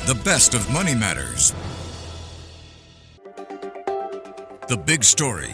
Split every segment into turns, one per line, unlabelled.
The best of money matters. The Big Story.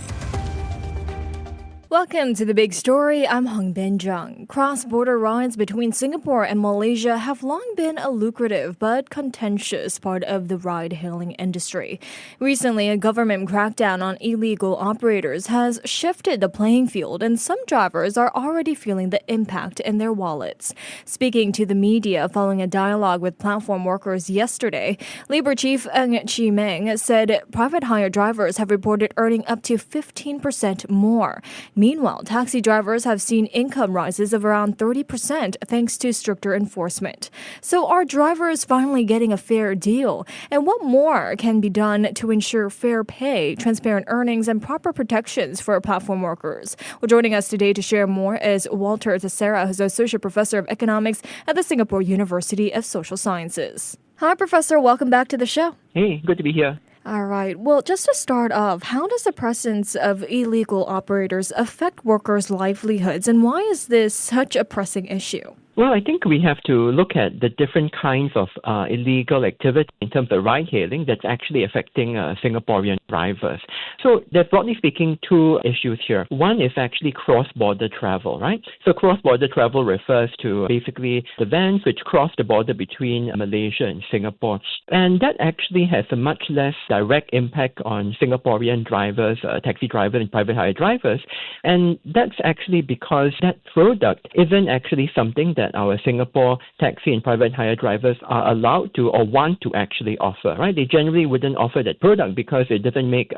Welcome to The Big Story. I'm Hongbin Jeong. Cross-border rides between Singapore and Malaysia have long been a lucrative but contentious part of the ride-hailing industry. Recently, a government crackdown on illegal operators has shifted the playing field, and some drivers are already feeling the impact in their wallets. Speaking to the media following a dialogue with platform workers yesterday, Labour Chief Ng Chi Meng said private hire drivers have reported earning up to 15% more. Meanwhile, taxi drivers have seen income rises of around 30% thanks to stricter enforcement. So are drivers finally getting a fair deal? And what more can be done to ensure fair pay, transparent earnings, and proper protections for platform workers? Well, joining us today to share more is Walter Theseira, who's Associate Professor of Economics at the Singapore University of Social Sciences. Hi, Professor. Welcome back to the show.
Hey, good to be here.
All right. Well, just to start off, how does the presence of illegal operators affect workers' livelihoods, and why is this such a pressing issue?
Well, I think we have to look at the different kinds of illegal activity in terms of ride-hailing that's actually affecting Singaporean drivers. So there's, broadly speaking, two issues here. One is actually cross-border travel, right? So cross-border travel refers to basically the vans which cross the border between Malaysia and Singapore. And that actually has a much less direct impact on Singaporean drivers, taxi drivers and private hire drivers. And that's actually because that product isn't actually something that our Singapore taxi and private hire drivers are allowed to or want to actually offer, right? They generally wouldn't offer that product because it doesn't make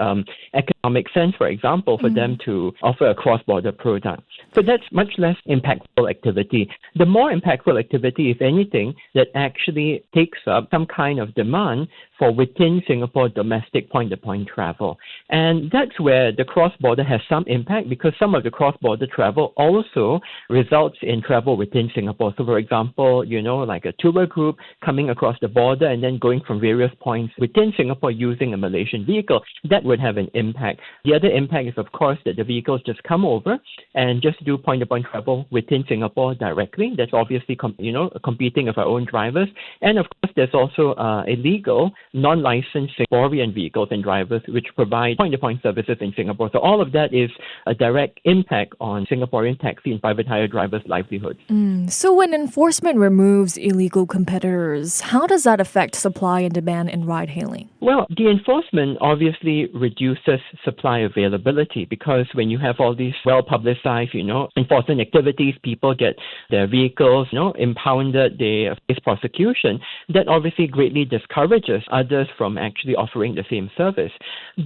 economic sense, for example, for them to offer a cross-border product. So that's much less impactful activity. The more impactful activity, if anything, that actually takes up some kind of demand for within Singapore domestic point-to-point travel. And that's where the cross-border has some impact because some of the cross-border travel also results in travel within Singapore. So for example, like a tour group coming across the border and then going from various points within Singapore using a Malaysian vehicle, that would have an impact. The other impact is, of course, that the vehicles just come over and just do point-to-point travel within Singapore directly. That's obviously competing with our own drivers. And of course, there's also illegal non-licensed Singaporean vehicles and drivers which provide point-to-point services in Singapore. So all of that is a direct impact on Singaporean taxi and private hire drivers' livelihoods.
So when enforcement removes illegal competitors, how does that affect supply and demand in ride-hailing?
Well, the enforcement obviously reduces supply availability because when you have all these well-publicized, enforcement activities, people get their vehicles, impounded, they face prosecution. That obviously greatly discourages others from actually offering the same service.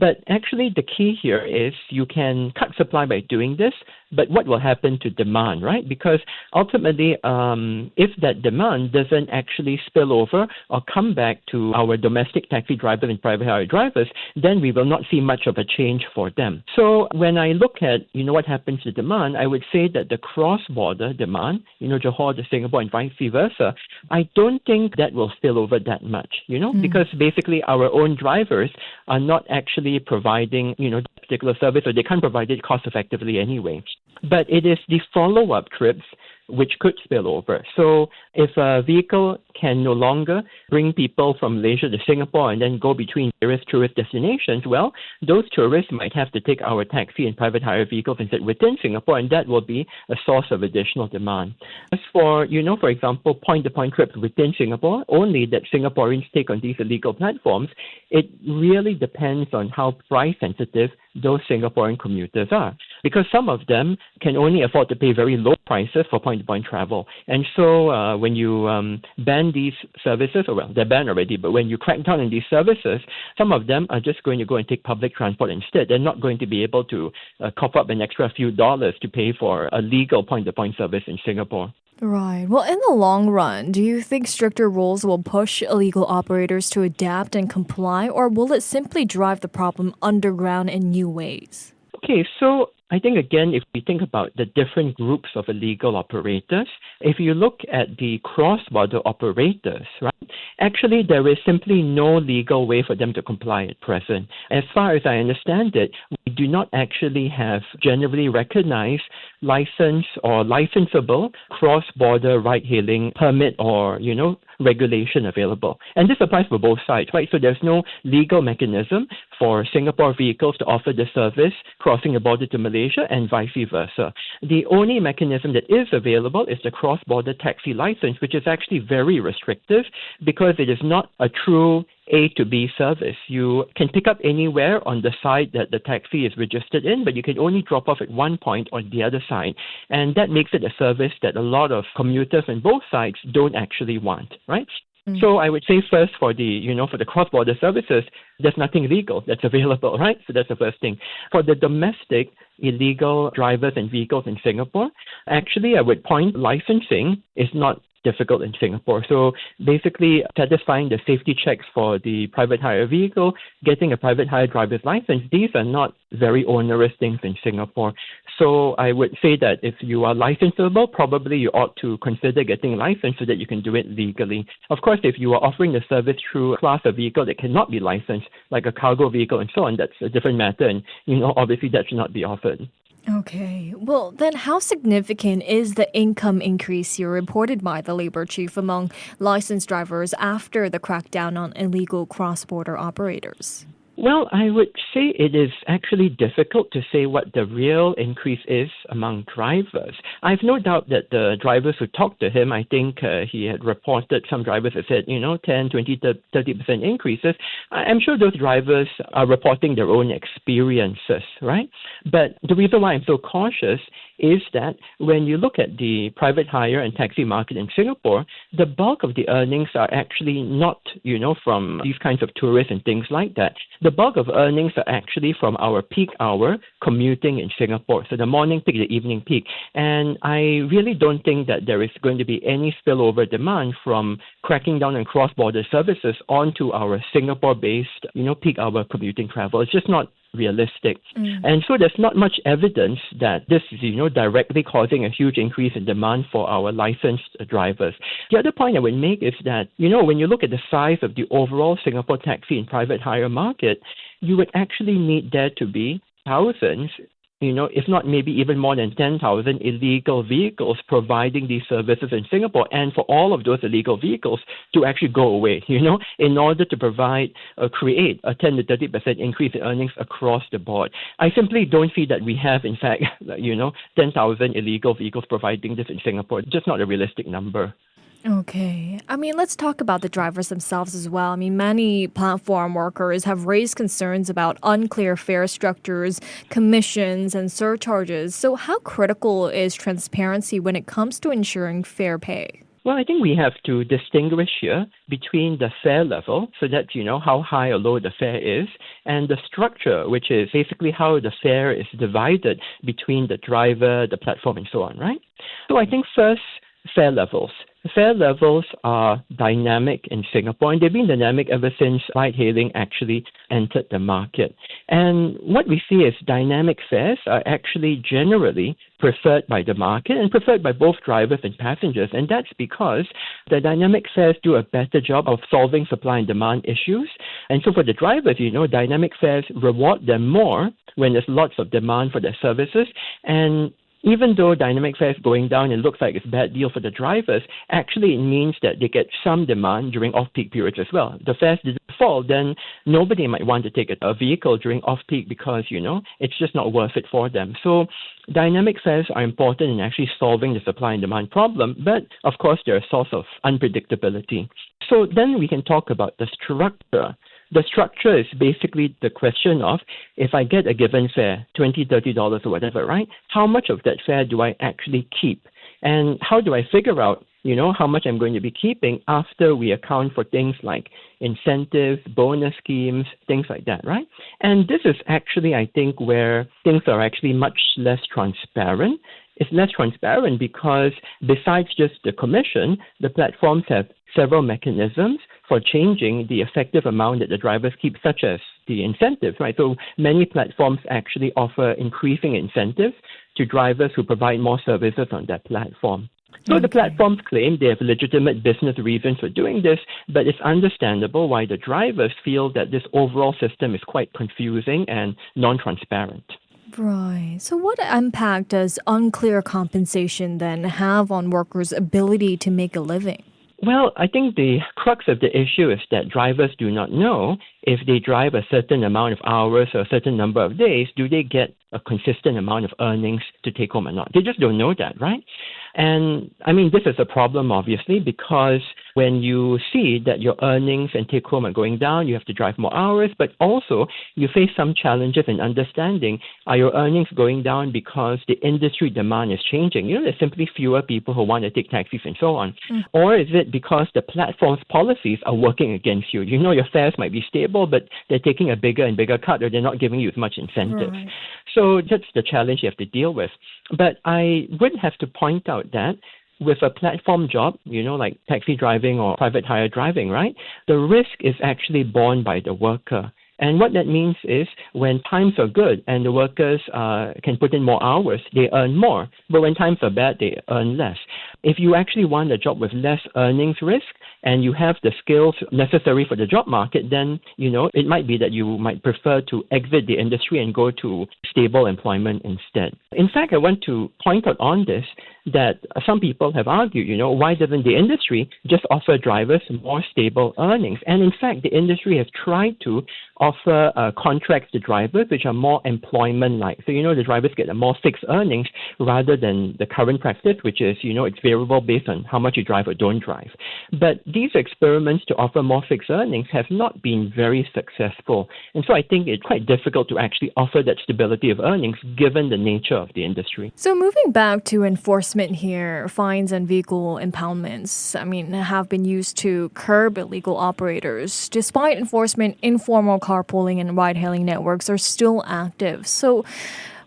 But actually the key here is you can cut supply by doing this, but what will happen to demand, right? Because ultimately, if that demand doesn't actually spill over or come back to our domestic taxi drivers and private hire drivers, then we will not see much of a change for them. So when I look at, what happens to demand, I would say that the cross-border demand, Johor to Singapore and vice versa, I don't think that will spill over that much, because basically our own drivers are not actually providing, that particular service, or they can't provide it cost effectively anyway. But it is the follow-up trips which could spill over. So if a vehicle can no longer bring people from Malaysia to Singapore and then go between various tourist destinations, well, those tourists might have to take our taxi and private hire vehicles instead within Singapore, and that will be a source of additional demand. As for, for example, point-to-point trips within Singapore, only that Singaporeans take on these illegal platforms, it really depends on how price-sensitive those Singaporean commuters are. Because some of them can only afford to pay very low prices for point-to-point travel. And so when you ban these services, they're banned already, but when you crack down on these services, some of them are just going to go and take public transport instead. They're not going to be able to cough up an extra few dollars to pay for a legal point-to-point service in Singapore.
Right. Well, in the long run, do you think stricter rules will push illegal operators to adapt and comply, or will it simply drive the problem underground in new ways?
Okay, so I think, again, if we think about the different groups of illegal operators, if you look at the cross-border operators, right, actually there is simply no legal way for them to comply at present. As far as I understand it, we do not actually have generally recognized licensed or licensable cross-border ride-hailing permit or, regulation available. And this applies for both sides, right? So there's no legal mechanism for Singapore vehicles to offer the service crossing the border to Malaysia and vice versa. The only mechanism that is available is the cross-border taxi license, which is actually very restrictive because it is not a true A to B service. You can pick up anywhere on the side that the taxi is registered in, but you can only drop off at one point on the other side. And that makes it a service that a lot of commuters on both sides don't actually want, right? So I would say first for the cross-border services, there's nothing legal that's available, right? So that's the first thing. For the domestic illegal drivers and vehicles in Singapore, actually I would point licensing is not difficult in Singapore. So basically satisfying the safety checks for the private hire vehicle, getting a private hire driver's license, these are not very onerous things in Singapore. So I would say that if you are licensable, probably you ought to consider getting a license so that you can do it legally. Of course, if you are offering the service through a class of vehicle that cannot be licensed, like a cargo vehicle and so on, that's a different matter. And, obviously that should not be offered.
Okay. Well, then how significant is the income increase here reported by the Labour Chief among licensed drivers after the crackdown on illegal cross-border operators?
Well, I would say it is actually difficult to say what the real increase is among drivers. I've no doubt that the drivers who talked to him, I think he had reported some drivers have said, 10, 20, 30% increases. I'm sure those drivers are reporting their own experiences, right? But the reason why I'm so cautious is that when you look at the private hire and taxi market in Singapore, the bulk of the earnings are actually not, from these kinds of tourists and things like that. The bulk of earnings are actually from our peak hour commuting in Singapore. So the morning peak, the evening peak. And I really don't think that there is going to be any spillover demand from cracking down on cross-border services onto our Singapore-based, peak hour commuting travel. It's just not realistic. And so there's not much evidence that this is, directly causing a huge increase in demand for our licensed drivers. The other point I would make is that, when you look at the size of the overall Singapore taxi and private hire market, you would actually need there to be thousands, if not maybe even more than 10,000 illegal vehicles providing these services in Singapore, and for all of those illegal vehicles to actually go away, in order to create a 10 to 30% increase in earnings across the board. I simply don't see that we have, in fact, 10,000 illegal vehicles providing this in Singapore. Just not a realistic number.
Okay. Let's talk about the drivers themselves as well. Many platform workers have raised concerns about unclear fare structures, commissions, and surcharges. So how critical is transparency when it comes to ensuring fair pay?
Well, I think we have to distinguish here between the fare level, so that's, how high or low the fare is, and the structure, which is basically how the fare is divided between the driver, the platform, and so on, right? So I think first, fare levels. Fare levels are dynamic in Singapore, and they've been dynamic ever since ride-hailing actually entered the market. And what we see is dynamic fares are actually generally preferred by the market and preferred by both drivers and passengers. And that's because the dynamic fares do a better job of solving supply and demand issues. And so for the drivers, dynamic fares reward them more when there's lots of demand for their services. And even though dynamic fares going down and looks like it's a bad deal for the drivers, actually it means that they get some demand during off-peak periods as well. If the fares didn't fall, then nobody might want to take a vehicle during off-peak because, it's just not worth it for them. So dynamic fares are important in actually solving the supply and demand problem, but of course they're a source of unpredictability. So then we can talk about the structure. The structure is basically the question of, if I get a given fare, $20, $30 or whatever, right? How much of that fare do I actually keep? And how do I figure out, how much I'm going to be keeping after we account for things like incentives, bonus schemes, things like that, right? And this is actually, I think, where things are actually much less transparent. It's less transparent because besides just the commission, the platforms have several mechanisms for changing the effective amount that the drivers keep, such as the incentives, right? So many platforms actually offer increasing incentives to drivers who provide more services on their platform. So the platforms claim they have legitimate business reasons for doing this, but it's understandable why the drivers feel that this overall system is quite confusing and non-transparent.
Right. So what impact does unclear compensation then have on workers' ability to make a living?
Well, I think the crux of the issue is that drivers do not know if they drive a certain amount of hours or a certain number of days, do they get a consistent amount of earnings to take home or not? They just don't know that, right? And I mean, this is a problem, obviously, because when you see that your earnings and take home are going down, you have to drive more hours, but also you face some challenges in understanding, are your earnings going down because the industry demand is changing? You know, there's simply fewer people who want to take taxis and so on. Or is it because the platform's policies are working against you? You know, your fares might be stable, but they're taking a bigger and bigger cut, or they're not giving you as much incentive.
Right.
So that's the challenge you have to deal with. But I would have to point out that with a platform job, you know, like taxi driving or private hire driving, right, the risk is actually borne by the worker. And what that means is when times are good and the workers can put in more hours, they earn more. But when times are bad, they earn less. If you actually want a job with less earnings risk and you have the skills necessary for the job market, then, you know, it might be that you might prefer to exit the industry and go to stable employment instead. In fact, I want to point out on this that some people have argued, you know, why doesn't the industry just offer drivers more stable earnings? And in fact, the industry has tried to offer contracts to drivers which are more employment-like. So, you know, the drivers get a more fixed earnings rather than the current practice, which is, you know, it's variable based on how much you drive or don't drive. But these experiments to offer more fixed earnings have not been very successful. And so I think it's quite difficult to actually offer that stability of earnings given the nature of the industry.
So moving back to enforcement here, fines and vehicle impoundments, I mean, have been used to curb illegal operators. Despite enforcement, informal carpooling and ride-hailing networks are still active. So,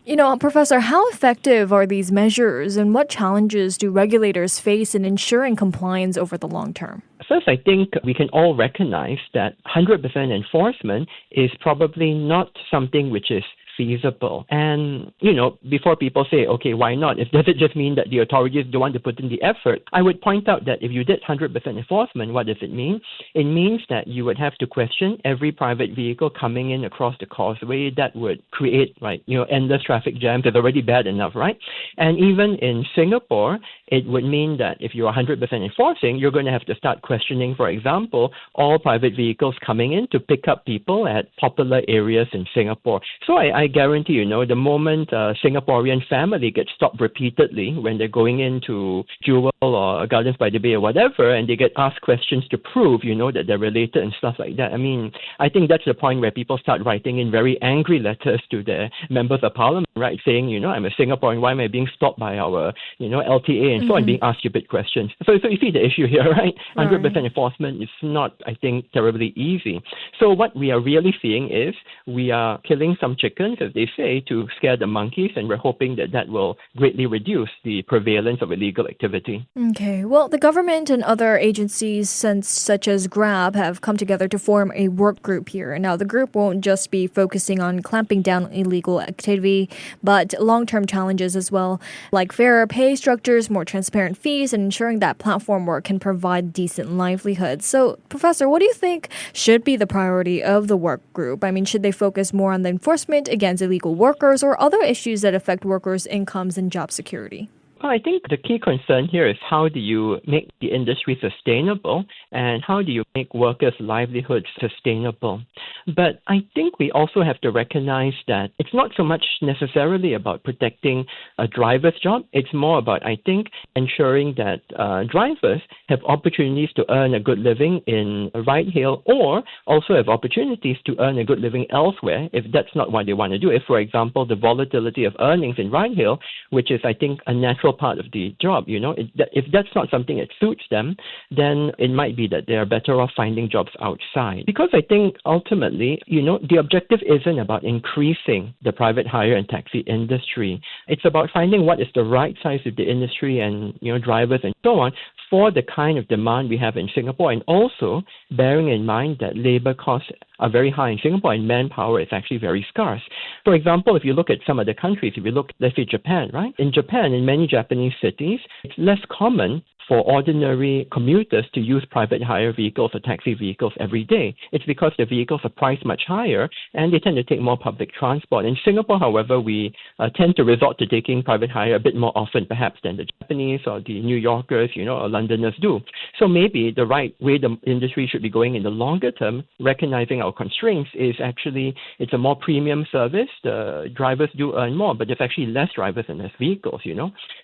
you know, Professor, how effective are these measures and what challenges do regulators face in ensuring compliance over the long term?
First, I think we can all recognize that 100% enforcement is probably not something which is feasible. And, you know, before people say, okay, why not? Does it just mean that the authorities don't want to put in the effort? I would point out that if you did 100% enforcement, what does it mean? It means that you would have to question every private vehicle coming in across the causeway. That would create, right, you know, endless traffic jams. It's already bad enough, right? And even in Singapore, it would mean that if you're 100% enforcing, you're going to have to start questioning, for example, all private vehicles coming in to pick up people at popular areas in Singapore. So I guarantee, you know, the moment a Singaporean family gets stopped repeatedly when they're going into Jewel or Gardens by the Bay or whatever, and they get asked questions to prove, you know, that they're related and stuff like that. I mean, I think that's the point where people start writing in very angry letters to their members of parliament, right, saying, you know, I'm a Singaporean, why am I being stopped by our, you know, LTA and so on, being asked stupid questions. So you see the issue here, right? 100% enforcement is not, I think, terribly easy. So what we are really seeing is we are killing some chickens, as they say, to scare the monkeys, and we're hoping that that will greatly reduce the prevalence of illegal activity.
Okay, well, the government and other agencies such as Grab have come together to form a work group here. Now, the group won't just be focusing on clamping down on illegal activity, but long-term challenges as well, like fairer pay structures, more transparent fees, and ensuring that platform work can provide decent livelihoods. So, Professor, what do you think should be the priority of the work group? I mean, should they focus more on the enforcement against illegal workers or other issues that affect workers' incomes and job security?
Well, I think the key concern here is how do you make the industry sustainable and how do you make workers' livelihoods sustainable? But I think we also have to recognize that it's not so much necessarily about protecting a driver's job. It's more about, I think, ensuring that drivers have opportunities to earn a good living in a ride-hail or also have opportunities to earn a good living elsewhere if that's not what they want to do. If, for example, the volatility of earnings in ride-hail, which is, I think, a natural part of the job, you know, if that's not something that suits them, then it might be that they are better off finding jobs outside. Because I think ultimately, you know, the objective isn't about increasing the private hire and taxi industry. It's about finding what is the right size of the industry and, you know, drivers and so on for the kind of demand we have in Singapore, and also bearing in mind that labor costs are very high in Singapore and manpower is actually very scarce. For example, if you look at some other countries, if you look, let's say Japan, right? In Japan, in many Japanese cities, it's less common for ordinary commuters to use private hire vehicles or taxi vehicles every day. It's because the vehicles are priced much higher and they tend to take more public transport. In Singapore, however, we tend to resort to taking private hire a bit more often perhaps than the Japanese or the New Yorkers, or Londoners do. So maybe the right way the industry should be going in the longer term, recognizing our constraints, is actually it's a more premium service. The drivers do earn more, but there's actually less drivers and less vehicles,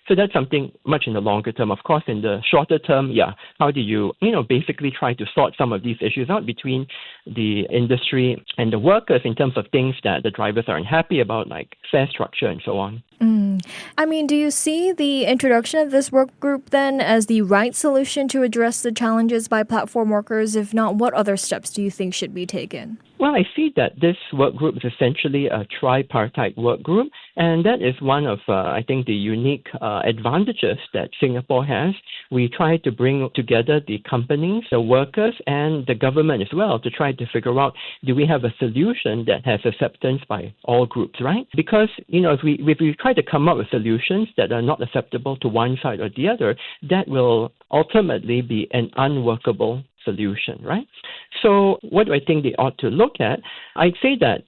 So that's something much in the longer term. Of course, in the shorter term, how do you, basically try to sort some of these issues out between the industry and the workers in terms of things that the drivers are unhappy about, like fare structure and so on.
Do you see the introduction of this work group then as the right solution to address the challenges by platform workers? If not, what other steps do you think should be taken?
Well, I see that this work group is essentially a tripartite work group, and that is one of, I think, the unique advantages that Singapore has. We try to bring together the companies, the workers, and the government as well to try to figure out, do we have a solution that has acceptance by all groups, right? Because, if we try to come up with solutions that are not acceptable to one side or the other, that will ultimately be an unworkable solution, right? So what do I think they ought to look at? I'd say that,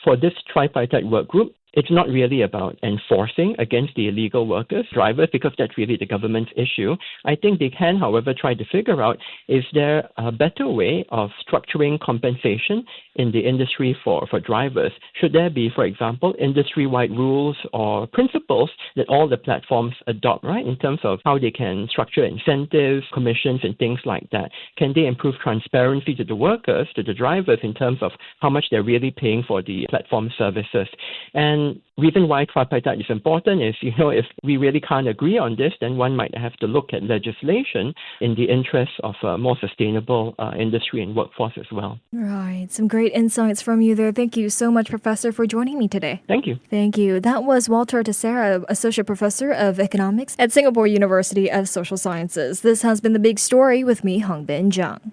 for this tripartite work group, it's not really about enforcing against the illegal workers, drivers, because that's really the government's issue. I think they can, however, try to figure out, is there a better way of structuring compensation in the industry for drivers? Should there be, for example, industry-wide rules or principles that all the platforms adopt, right, in terms of how they can structure incentives, commissions, and things like that? Can they improve transparency to the workers, to the drivers, in terms of how much they're really paying for the platform services? And reason why tripartite is important is, if we really can't agree on this, then one might have to look at legislation in the interest of a more sustainable industry and workforce as well.
Right. Some great insights from you there. Thank you so much, Professor, for joining me today.
Thank you.
Thank you. That was Walter Theseira, Associate Professor of Economics at Singapore University of Social Sciences. This has been The Big Story with me, Hongbin Jeong.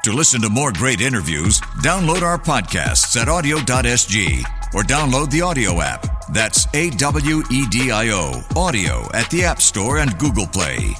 To listen to more great interviews, download our podcasts at audio.sg or download the audio app. That's AWEDIO, audio at the App Store and Google Play.